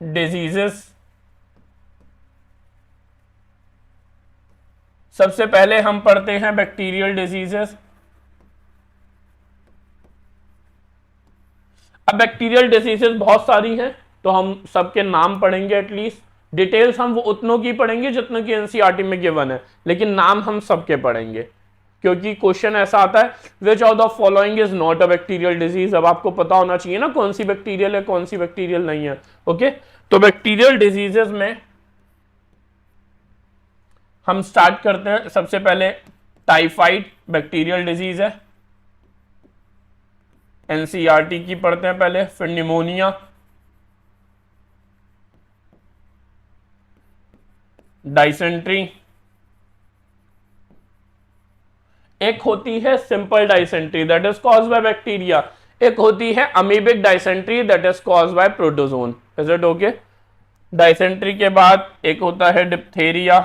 Diseases. सबसे पहले हम पढ़ते हैं बैक्टीरियल डिजीजेस। अब बैक्टीरियल डिजीजेस बहुत सारी हैं, तो हम सबके नाम पढ़ेंगे एटलीस्ट। डिटेल्स हम वो उतनों की पढ़ेंगे जितनों की एनसीईआरटी में गिवन है, लेकिन नाम हम सबके पढ़ेंगे, क्योंकि क्वेश्चन ऐसा आता है which of the following is not a bacterial disease. अब आपको पता होना चाहिए ना कौन सी बैक्टीरियल है कौन सी बैक्टीरियल नहीं है। ओके, तो बैक्टीरियल डिजीजेस में हम स्टार्ट करते हैं। सबसे पहले टाइफाइड बैक्टीरियल डिजीज है, एनसीईआरटी की पढ़ते हैं पहले। फिर निमोनिया, डाइसेंट्री, एक होती है simple dysentery that is caused by bacteria, एक होती है amoebic dysentery that is caused bye protozoan. Is it okay? Dysentery के बाद एक होता है डिप्थेरिया,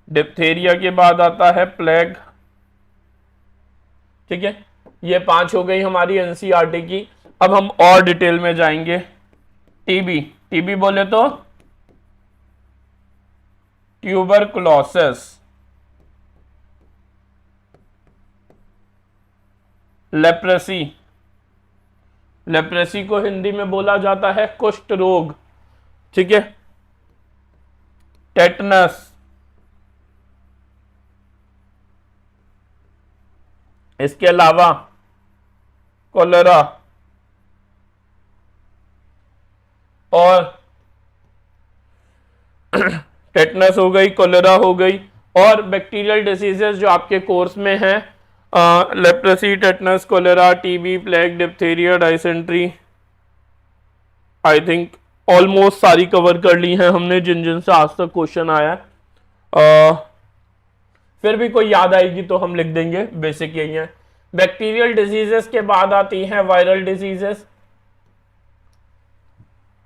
डिप्थेरिया के बाद आता है प्लेग। ठीक है, ये 5 हो गई हमारी एनसीईआरटी की। अब हम और डिटेल में जाएंगे। टीबी, टीबी बोले तो ट्यूबरकुलोसिस, लेप्रेसी, लेप्रेसी को हिंदी में बोला जाता है कुष्ठ रोग। ठीक है, टेटनस, इसके अलावा कोलेरा और टेटनस हो गई, कोलेरा हो गई। और बैक्टीरियल डिसीजेस जो आपके कोर्स में हैं, leprosy, tetanus, cholera, TB, plague, diphtheria, dysentery, I think almost सारी कवर कर ली हैं हमने जिन जिन से आज तक क्वेश्चन आया है। फिर भी कोई याद आएगी तो हम लिख देंगे, बेसिक यही है। बैक्टीरियल डिजीजेस के बाद आती हैं वायरल डिजीजेस।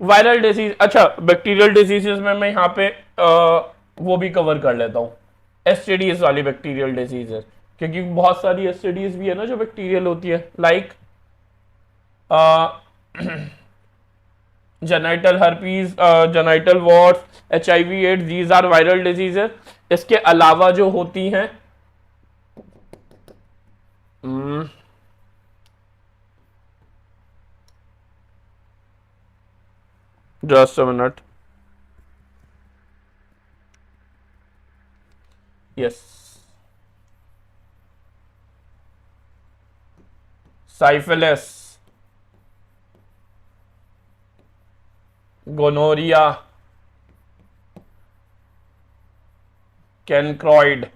वायरल डिजीज, अच्छा बैक्टीरियल डिजीजेस में मैं यहाँ पे वो भी कवर कर लेता हूँ, एसटीडीज वाली बैक्टीरियल डिजीजेस, क्योंकि बहुत सारी एसटीडीज भी है ना जो बैक्टीरियल होती है, like genital herpes, genital warts, HIV AIDS, these are viral diseases. इसके अलावा जो होती हैं just a minute, yes, syphilis, gonorrhoea, chancroid,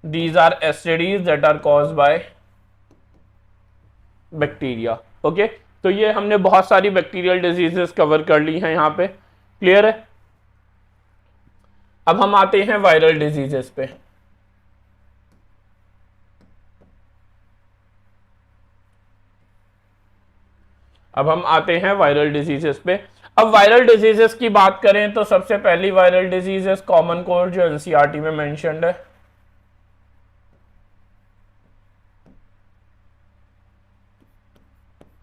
these are STDs that are caused by bacteria. Okay, तो ये हमने बहुत सारी बैक्टीरियल डिजीजेस कवर कर ली हैं यहाँ पे, क्लियर है? अब हम आते हैं वायरल डिजीजेस पे। अब हम आते हैं वायरल डिजीजेस पे। अब वायरल डिजीजेस की बात करें तो सबसे पहली वायरल डिजीजेस कॉमन कोल्ड जो एनसीईआरटी में मेंशन्ड है।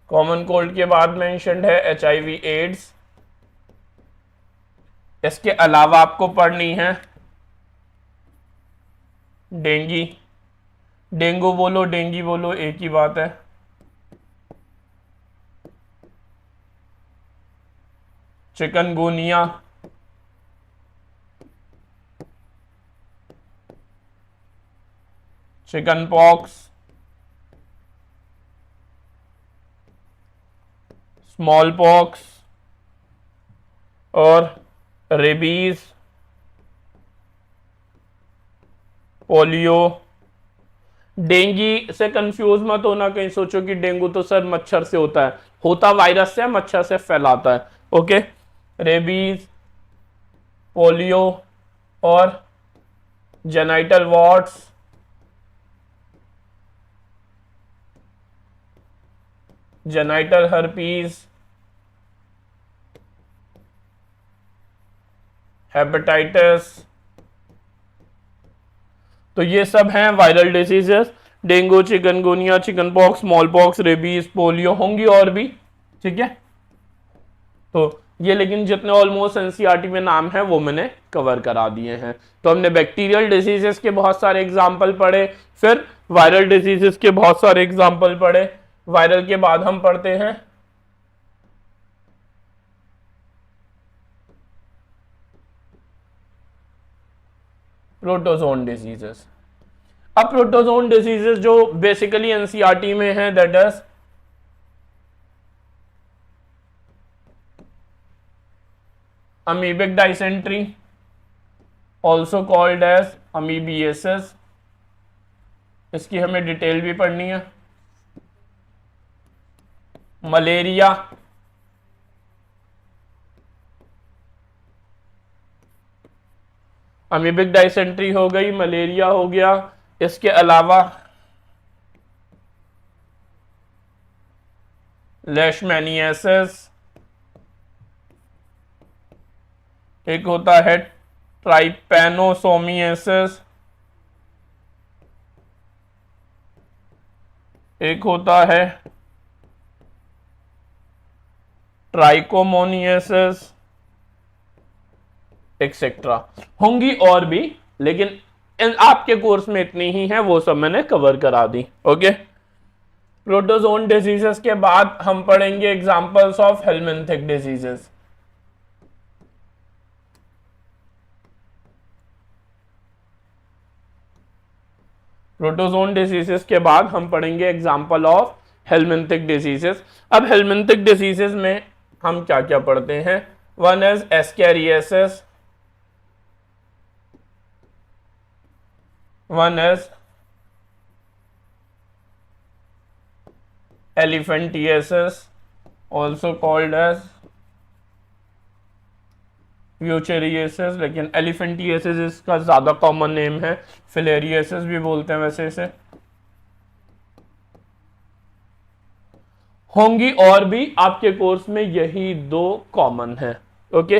कॉमन कोल्ड के बाद मेंशन्ड है एचआईवी एड्स। इसके अलावा आपको पढ़नी है डेंगी, डेंगू बोलो डेंगी बोलो एक ही बात है। Chikungunya, chicken pox, small pox और रेबीज, पोलियो। डेंगी से कंफ्यूज मत होना, कहीं सोचो कि डेंगू तो सर मच्छर से होता है, होता वायरस से, मच्छर से फैलाता है। ओके, रेबीज, पोलियो और genital warts, genital herpes, hepatitis. तो ये सब हैं viral diseases. Dengue, chikungunya, chicken pox, small pox, rabies, polio, होंगी और भी, ठीक है। तो ये लेकिन जितने ऑलमोस्ट एनसीईआरटी में नाम है वो मैंने कवर करा दिए हैं। तो हमने बैक्टीरियल डिसीजेस के बहुत सारे एग्जाम्पल पढ़े, फिर वायरल डिसीजेस के बहुत सारे एग्जाम्पल पढ़े। वायरल के बाद हम पढ़ते हैं प्रोटोजोन डिजीजेस। अब प्रोटोजोन डिजीजेस जो बेसिकली एनसीईआरटी में है, that is amoebic dysentery, also called as amoebiasis, इसकी हमें डिटेल भी पढ़नी है। मलेरिया, अमीबिक डाइसेंट्री हो गई, मलेरिया हो गया, इसके अलावा लेशमैनियासिस, एक होता है ट्राइपैनोसोमियासिस, एक होता है ट्राइकोमोनियासिस, एक्सेट्रा। होंगी और भी, लेकिन आपके कोर्स में इतनी ही है, वो सब मैंने कवर करा दी। ओके, प्रोटोजोन डिजीजेस के बाद हम पढ़ेंगे examples of helminthic diseases. Protozoan diseases के बाद हम पढ़ेंगे एग्जांपल ऑफ हेलमिंथिक डिजीजेस। अब हेलमिंथिक डिजीजेस में हम क्या क्या पढ़ते हैं? One is ascariasis, one is elephantiasis, also called as filariasis, लेकिन एलिफेंटियासिस इसका ज्यादा कॉमन नेम है, फिलेरियासिस भी बोलते हैं वैसे इसे। होंगी और भी, आपके कोर्स में यही दो कॉमन है। ओके,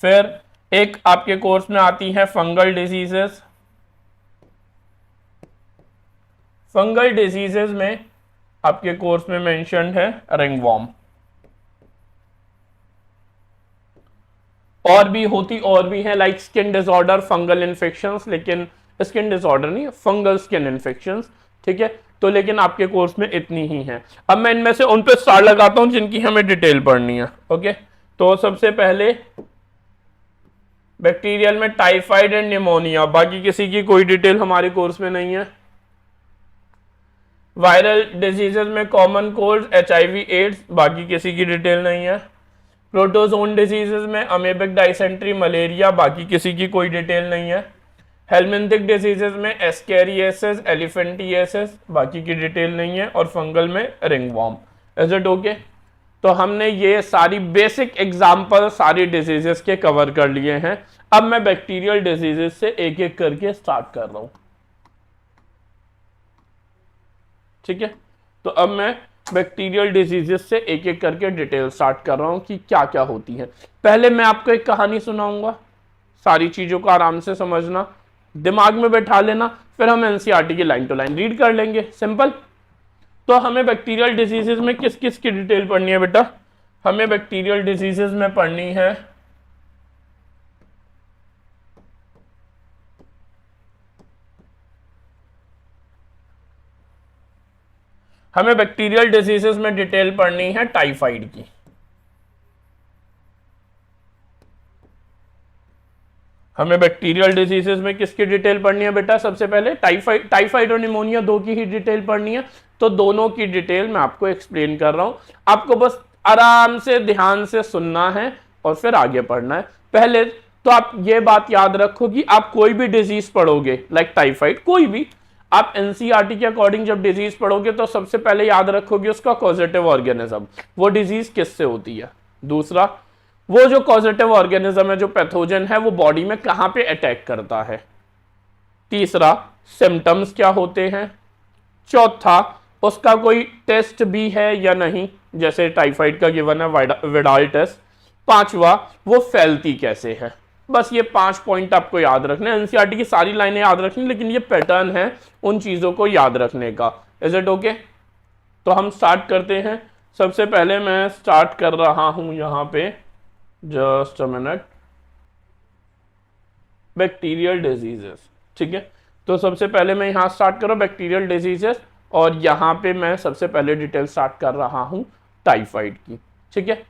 फिर एक आपके कोर्स में आती है फंगल डिजीजेस। फंगल डिजीजेस में आपके कोर्स में मेंशन्ड है रिंगवॉर्म। और भी होती और भी है, like skin disorder, fungal infections, लेकिन स्किन डिसऑर्डर नहीं, फंगल स्किन इन्फेक्शंस, ठीक है। तो लेकिन आपके कोर्स में इतनी ही है। अब मैं इनमें से उन पे स्टार लगाता हूं जिनकी हमें डिटेल पढ़नी है। ओके, तो सबसे पहले बैक्टीरियल में टाइफाइड एंड निमोनिया, बाकी किसी की कोई डिटेल हमारे कोर्स में नहीं है। वायरल डिजीजेस में कॉमन कोल्ड, HIV, एड्स, बाकी किसी की डिटेल नहीं है। प्रोटोजोन डिजीजेस में अमेबिक डाइसेंट्री, मलेरिया, बाकी किसी की कोई डिटेल नहीं है। हेलमिंथिक डिजीजेस में एस्कैरियासिस, एलिफेंटियासिस, बाकी की डिटेल नहीं है। और फंगल में रिंगवॉर्म। Is it okay? तो हमने ये सारी बेसिक एग्जाम्पल सारी डिजीजेस के कवर कर लिए हैं। अब मैं बैक्टीरियल डिजीजेस से एक एक करके स्टार्ट कर रहा हूं, ठीक है। तो अब मैं बैक्टीरियल डिजीजेस से एक एक करके डिटेल स्टार्ट कर रहा हूं कि क्या क्या होती है। पहले मैं आपको एक कहानी सुनाऊंगा, सारी चीजों को आराम से समझना, दिमाग में बैठा लेना, फिर हम एनसीईआरटी की लाइन टू लाइन रीड कर लेंगे, सिंपल। तो हमें बैक्टीरियल डिजीजेस में किस किस की डिटेल पढ़नी है बेटा? हमें बैक्टीरियल डिजीजेस में पढ़नी है हमें बैक्टीरियल डिजीजेस में डिटेल पढ़नी है टाइफाइड की। हमें बैक्टीरियल डिजीजेस में किसकी डिटेल पढ़नी है बेटा? सबसे पहले टाइफाइड और निमोनिया, दो की ही डिटेल पढ़नी है। तो दोनों की डिटेल मैं आपको एक्सप्लेन कर रहा हूं, आपको बस आराम से ध्यान से सुनना है और फिर आगे पढ़ना है। पहले तो आप ये बात याद रखो कि आप कोई भी डिजीज पढ़ोगे, लाइक टाइफाइड, कोई भी आप एनसीईआरटी के अकॉर्डिंग जब डिजीज पढ़ोगे तो सबसे पहले याद रखोगे उसका कॉजेटिव ऑर्गेनिज्म, वो डिजीज किससे होती है। दूसरा, वो जो कॉजेटिव ऑर्गेनिज्म है, जो पैथोजन है, वो बॉडी में कहां पे अटैक करता है। तीसरा, सिम्टम्स क्या होते हैं। चौथा, उसका कोई टेस्ट भी है या नहीं, जैसे टाइफाइड का गिवन है विडाल टेस्ट। पांचवा, वो फैलती कैसे है। बस ये 5 पॉइंट आपको याद रखने हैं। एनसीईआरटी की सारी लाइनें याद रखनी, लेकिन ये पैटर्न है उन चीज़ों को याद रखने का। Is it okay? तो हम स्टार्ट करते हैं। सबसे पहले मैं स्टार्ट कर रहा हूं यहाँ पे, just a minute, bacterial diseases. ठीक है, तो सबसे पहले मैं यहाँ स्टार्ट कर रहा हूँ बैक्टीरियल डिजीजेस, और यहाँ पे मैं सबसे पहले डिटेल स्टार्ट कर रहा हूँ टाइफाइड की। ठीक है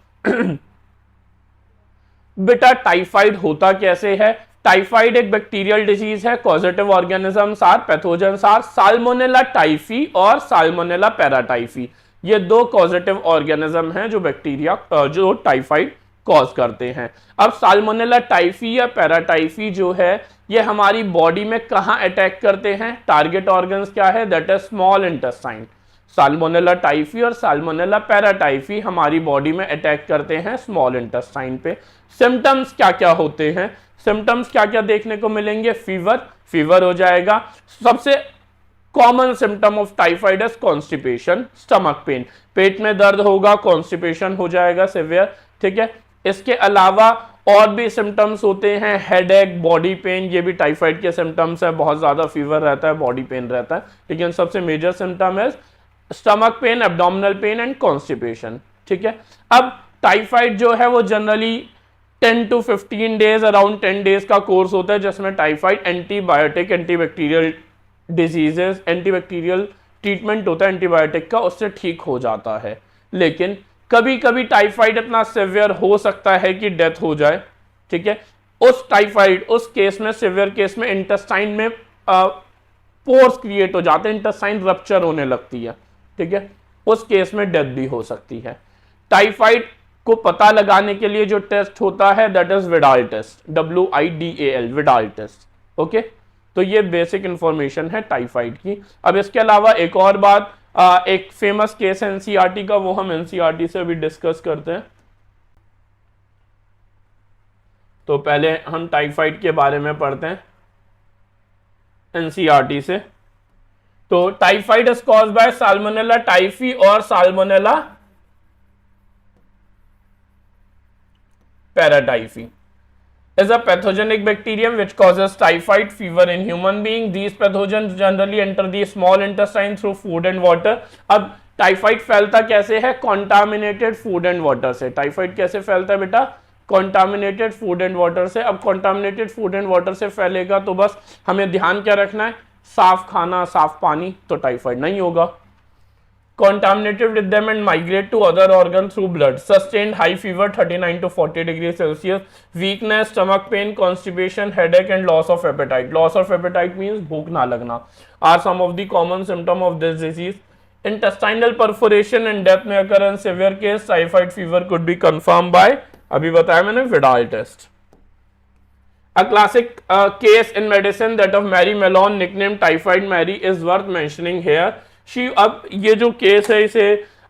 बेटा, टाइफाइड होता कैसे है? टाइफाइड एक बैक्टीरियल डिजीज है। Causative organisms are, pathogens are Salmonella typhi और साल्मोनेला पैराटाइफी। ये दो कॉजेटिव ऑर्गेनिज्म हैं जो बैक्टीरिया जो टाइफाइड कॉज करते हैं। अब साल्मोनेला टाइफी या पैराटाइफी जो है ये हमारी बॉडी में कहां अटैक करते हैं? टारगेट ऑर्गन्स क्या है? That is small intestine. Salmonella typhi और साल्मोनेला पैराटाइफी हमारी बॉडी में अटैक करते हैं स्मॉल इंटेस्टाइन पे। सिम्टम्स क्या क्या होते हैं? सिम्टम्स क्या क्या देखने को मिलेंगे? फीवर हो जाएगा। सबसे common symptom of typhoid is constipation, stomach pain, पेट में दर्द होगा, कॉन्स्टिपेशन हो जाएगा सिवियर। ठीक है, इसके अलावा और भी सिम्टम्स होते हैं, हेडेक, बॉडी पेन, ये भी टाइफाइड के सिम्टम्स है। बहुत ज्यादा फीवर रहता है, बॉडी पेन रहता है, लेकिन सबसे मेजर सिम्टम है stomach pain, abdominal pain and constipation. ठीक है, अब टाइफाइड जो है वो generally 10 to 15 days, around 10 days का कोर्स होता है, जिसमें typhoid antibiotic, antibacterial diseases, antibacterial treatment होता है एंटीबायोटिक का, उससे ठीक हो जाता है। लेकिन कभी कभी टाइफाइड इतना सिवियर हो सकता है कि डेथ हो जाए। ठीक है, उस टाइफाइड, उस केस में, सिवियर केस में इंटेस्टाइन में पोर्स क्रिएट हो जाते हैं, इंटेस्टाइन रप्चर होने लगती है। ठीक है, उस केस में डेथ भी हो सकती है। टाइफाइड को पता लगाने के लिए जो टेस्ट होता है that is Widal test, WIDAL, Widal test. Okay, तो ये बेसिक इंफॉर्मेशन है टाइफाइड की। अब इसके अलावा एक और बात, एक फेमस केस है एनसीईआरटी का, वो हम एनसीईआरटी से भी डिस्कस करते हैं। तो पहले हम टाइफाइड के बारे में पढ़ते हैं एनसीईआरटी से। तो typhoid is caused by salmonella typhi और salmonella paratyphi is a pathogenic bacterium which causes typhoid fever in human being. These pathogens generally enter the small intestine through food and water. अब typhoid फैलता कैसे है? Contaminated food and water से। Typhoid कैसे फैलता है बेटा? कॉन्टामिनेटेड फूड एंड वाटर से। अब कॉन्टामिनेटेड फूड एंड वाटर से फैलेगा तो बस हमें ध्यान क्या रखना है? साफ खाना, साफ पानी, तो टाइफाइड नहीं होगा। Contaminated with them and migrate to other organs through blood. Sustained high fever 39 to 40 degrees Celsius. Weakness, stomach pain, constipation, headache and loss of appetite. Loss of appetite means भूख ना लगना are some of the common symptoms of this disease. Intestinal perforation and death may occur in severe case. Typhoid fever could be confirmed by, अभी बताया मैंने, Vidal test. A classic case in medicine that of Mary Malone nicknamed Typhoid Mary is worth mentioning here. अब ये जो case है इसे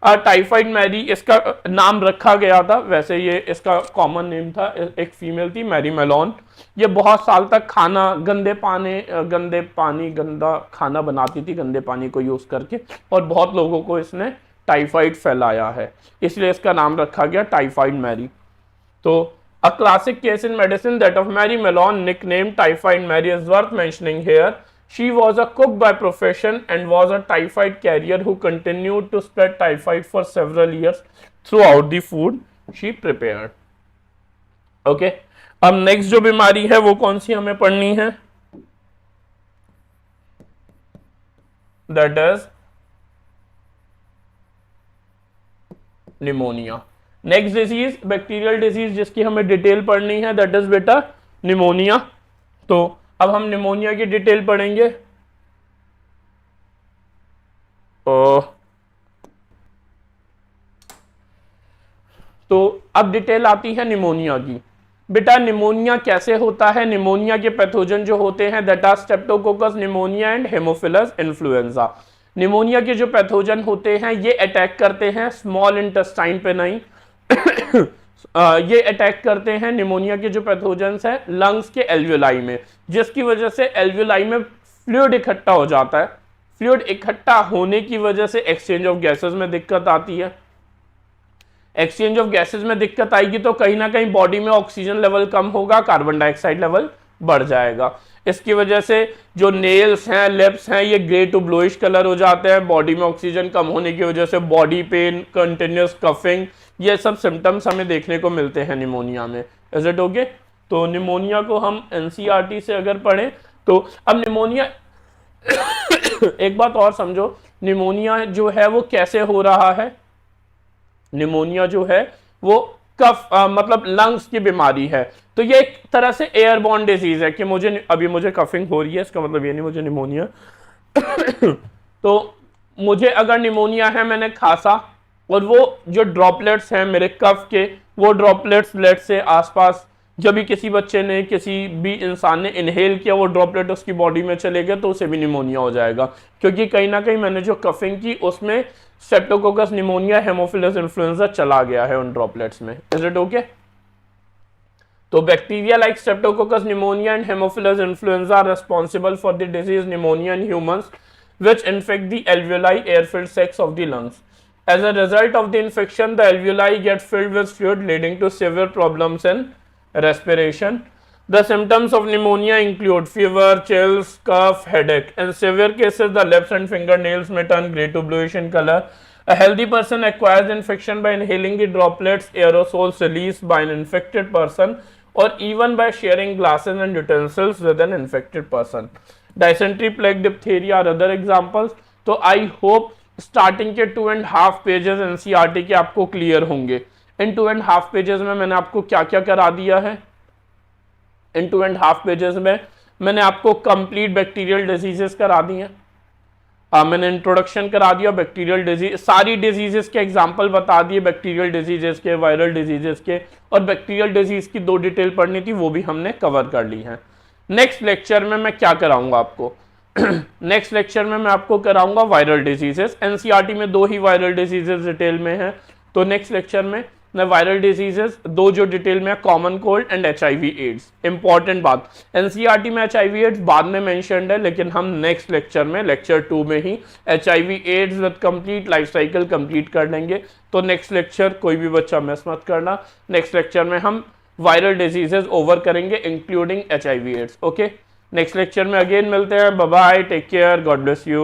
typhoid Mary इसका नाम रखा गया था, वैसे ये इसका कॉमन नेम था। एक फीमेल थी मैरी मेलोन, ये बहुत साल तक गंदा खाना बनाती थी गंदे पानी को यूज करके, और बहुत लोगों को इसने टाइफाइड फैलाया है, इसलिए इसका नाम रखा गया टाइफाइड मैरी। तो a classic case in medicine that of Mary Mallon nickname Typhoid Mary is worth mentioning here. She was a cook by profession and was a typhoid carrier who continued to spread typhoid for several years throughout the food she prepared. Okay, अब next जो बीमारी है वो कौन सी हमें पढ़नी है? That is pneumonia. Next disease, bacterial disease जिसकी हमें डिटेल पढ़नी है, दैट इज बेटा निमोनिया। तो अब हम निमोनिया की डिटेल पढ़ेंगे। तो अब डिटेल आती है निमोनिया की। बेटा निमोनिया कैसे होता है? निमोनिया के पैथोजन जो होते हैं that are Streptococcus pneumoniae and Haemophilus influenzae. Pneumonia के जो पैथोजन होते हैं ये अटैक करते हैं स्मॉल इंटेस्टाइन पे नहीं ये अटैक करते हैं, निमोनिया के जो पैथोजेंस हैं, लंग्स के एल्वियोलाई में, जिसकी वजह से एल्वियोलाई में फ्लूइड इकट्ठा हो जाता है। फ्लूइड इकट्ठा होने की वजह से एक्सचेंज ऑफ गैसेस में दिक्कत आती है। एक्सचेंज ऑफ गैसेस में दिक्कत आएगी तो कहीं ना कहीं बॉडी में ऑक्सीजन लेवल कम होगा, कार्बन डाइऑक्साइड लेवल बढ़ जाएगा। इसकी वजह से जो नेल्स हैं, लिप्स हैं, ये ग्रे टू ब्लूइश कलर हो जाते हैं। बॉडी में ऑक्सीजन कम होने की वजह से बॉडी पेन, कंटिन्यूस कफिंग, ये सब सिम्टम्स हमें देखने को मिलते हैं निमोनिया में। Is it okay? तो निमोनिया को हम एनसीईआरटी से अगर पढ़ें तो अब निमोनिया एक बात और समझो, निमोनिया जो है वो कैसे हो रहा है। निमोनिया जो है वो कफ मतलब लंग्स की बीमारी है, तो ये एक तरह से एयरबॉर्न डिजीज है कि मुझे कफिंग हो रही है, इसका मतलब ये नहीं मुझे निमोनिया तो मुझे अगर निमोनिया है, मैंने खांसा और वो जो ड्रॉपलेट्स हैं मेरे कफ के, वो ड्रॉपलेट्स लेट से आसपास जब भी किसी बच्चे ने, किसी भी इंसान ने इनहेल किया, वो ड्रॉपलेट उसकी बॉडी में चले गए तो उसे भी निमोनिया हो जाएगा, क्योंकि कहीं ना कहीं मैंने जो कफिंग की उसमें स्ट्रेप्टोकोकस निमोनिया, हेमोफिलस इन्फ्लुएंजा चला गया है उन ड्रॉपलेट्स में। Is it okay? तो bacteria like streptococcus pneumoniae and Haemophilus influenzae are responsible for the disease pneumonia in humans which infect the alveoli air-filled sacs of the lungs. As a result of the infection, the alveoli get filled with fluid, leading to severe problems in respiration. The symptoms of pneumonia include fever, chills, cough, headache. In severe cases, the lips and fingernails may turn grey to bluish in color. A healthy person acquires infection by inhaling the droplets, aerosols released by an infected person, or even by sharing glasses and utensils with an infected person. Dysentery, plague, diphtheria are other examples. तो I hope starting के 2.5 pages NCERT के आपको clear होंगे। इन 2.5 pages में मैंने आपको क्या क्या करा दिया है। इन 2.5 पेजेस में मैंने आपको कंप्लीट बैक्टीरियल डिजीजेस करा दी हैं। मैंने इंट्रोडक्शन करा दिया बैक्टीरियल डिजीज, सारी डिजीजेस के एग्जांपल बता दिए, बैक्टीरियल डिजीजेस के, वायरल डिजीजेस के, और बैक्टीरियल डिजीज की 2 डिटेल पढ़नी थी वो भी हमने कवर कर ली है। नेक्स्ट लेक्चर में मैं क्या कराऊंगा आपको नेक्स्ट लेक्चर में मैं आपको कराऊंगा वायरल डिजीजेस। एनसीईआरटी में 2 ही वायरल डिजीजेस डिटेल में है, तो नेक्स्ट लेक्चर में मैं वायरल डिजीजेस 2 जो डिटेल में, common cold and HIV AIDS. Important बात, एनसीईआरटी में एचआईवी एड्स बाद में मेंशन्ड है, लेकिन हम नेक्स्ट लेक्चर में, लेक्चर 2 में ही HIV AIDS with complete life cycle complete कर लेंगे। तो नेक्स्ट लेक्चर कोई भी बच्चा मिस मत करना। नेक्स्ट लेक्चर में हम वायरल डिजीजेस ओवर करेंगे including HIV AIDS. Okay, next lecture में अगेन मिलते हैं। Bye bye, take care, God bless you.